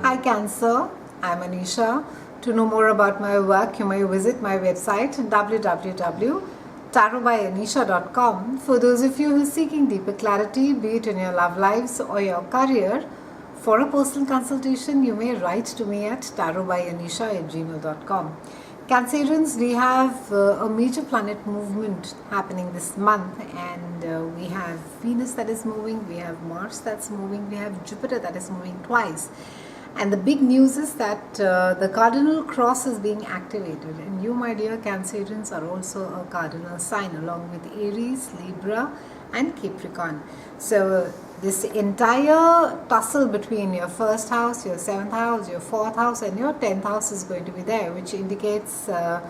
Hi Cancer, I'm Anisha. To know more about my work, you may visit my website www.tarotbyanisha.com. For those of you who are seeking deeper clarity, be it in your love lives or your career, for a personal consultation, you may write to me at tarotbyanisha@gmail.com. Cancerians, we have a major planet movement happening this month, and we have Venus that is moving, we have Mars that's moving, we have Jupiter that is moving twice. And the big news is that the cardinal cross is being activated, and you, my dear Cancerians, are also a cardinal sign along with Aries, Libra, and Capricorn. So this entire tussle between your first house, your seventh house, your fourth house, and your 10th house is going to be there, which indicates a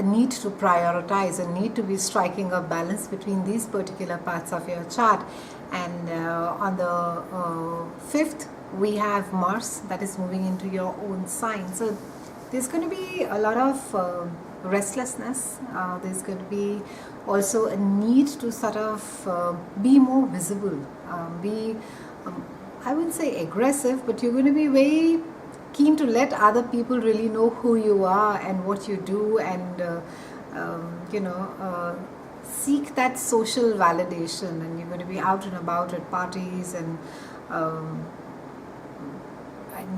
need to prioritize, a need to be striking a balance between these particular parts of your chart. And on the 5th, we have Mars that is moving into your own sign. So there's going to be a lot of restlessness. There's going to be also a need to sort of be more visible, I wouldn't say aggressive, but you're going to be very keen to let other people really know who you are and what you do, and seek that social validation. And you're going to be out and about at parties, and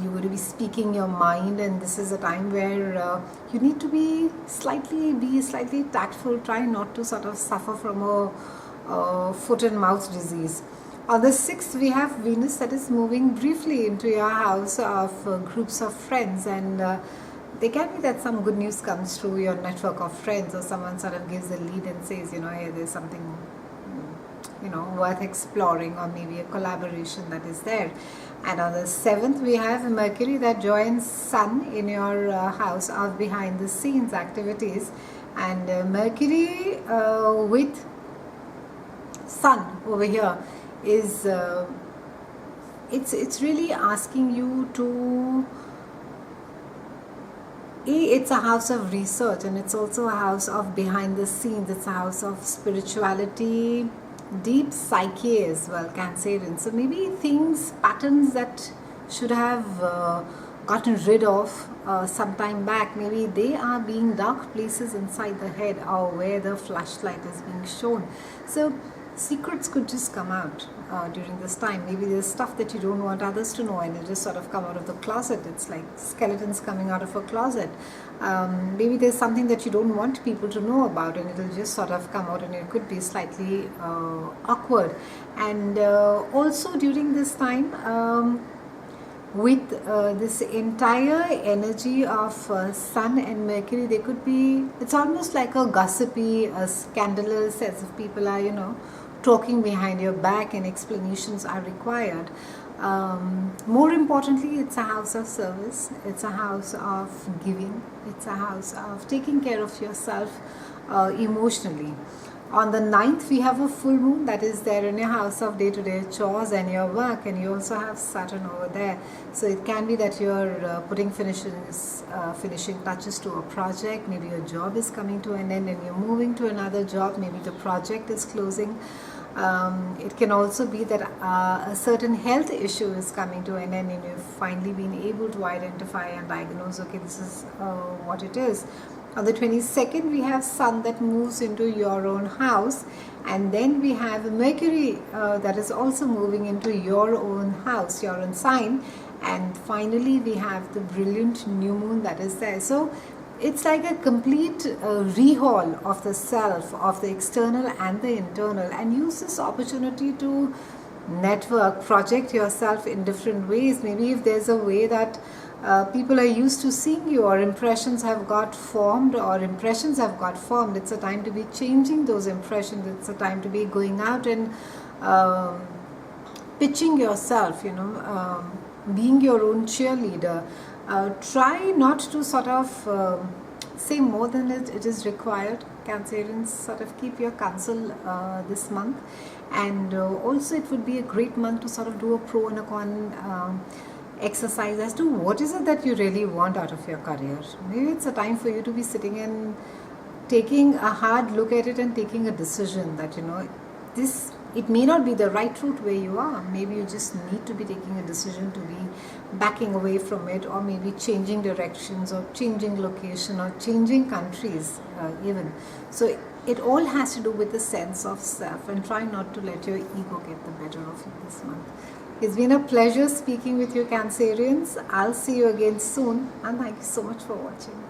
you're going to be speaking your mind, and this is a time where you need to be slightly tactful. Try not to sort of suffer from a foot and mouth disease. On the 6th, we have Venus that is moving briefly into your house of groups of friends, and there can be that some good news comes through your network of friends, or someone sort of gives a lead and says, hey, there's something worth exploring, or maybe a collaboration that is there. And on the 7th, we have Mercury that joins Sun in your house of behind the scenes activities, and Mercury with Sun over here is it's really asking you to, it's a house of research, and it's also a house of behind the scenes. It's a house of spirituality, deep psyche as well, Cancerian. So maybe patterns that should have gotten rid of some time back, maybe they are being dark places inside the head, or where the flashlight is being shown. So secrets could just come out during this time. Maybe there's stuff that you don't want others to know, and it'll just sort of come out of the closet. It's like skeletons coming out of a closet. Maybe there's something that you don't want people to know about, and it'll just sort of come out, and it could be slightly awkward. And also during this time, with this entire energy of Sun and Mercury, there could be, it's almost like a gossipy, scandalous, as if people are, talking behind your back, and explanations are required. More importantly, it's a house of service, it's a house of giving, it's a house of taking care of yourself emotionally. On the 9th, we have a full moon that is there in your house of day-to-day chores and your work, and you also have Saturn over there. So it can be that you're putting finishing touches to a project. Maybe your job is coming to an end and you're moving to another job. Maybe the project is closing. It can also be that a certain health issue is coming to an end, and you've finally been able to identify and diagnose, okay, this is what it is. On the 22nd, we have Sun that moves into your own house, and then we have Mercury that is also moving into your own house, your own sign, and finally we have the brilliant new moon that is there. So it's like a complete rehaul of the self, of the external and the internal, and use this opportunity to network, project yourself in different ways. Maybe if there's a way that people are used to seeing you, or impressions have got formed, it's a time to be changing those impressions. It's a time to be going out and pitching yourself, being your own cheerleader. Try not to sort of say more than it is required. Cancerians, sort of keep your counsel this month. And also it would be a great month to sort of do a pro and a con exercise as to what is it that you really want out of your career. Maybe it's a time for you to be sitting and taking a hard look at it and taking a decision that, this it may not be the right route where you are. Maybe you just need to be taking a decision to be backing away from it, or maybe changing directions, or changing location, or changing countries even. So it all has to do with the sense of self, and try not to let your ego get the better of you this month. It's been a pleasure speaking with you, Cancerians. I'll see you again soon, and thank you so much for watching.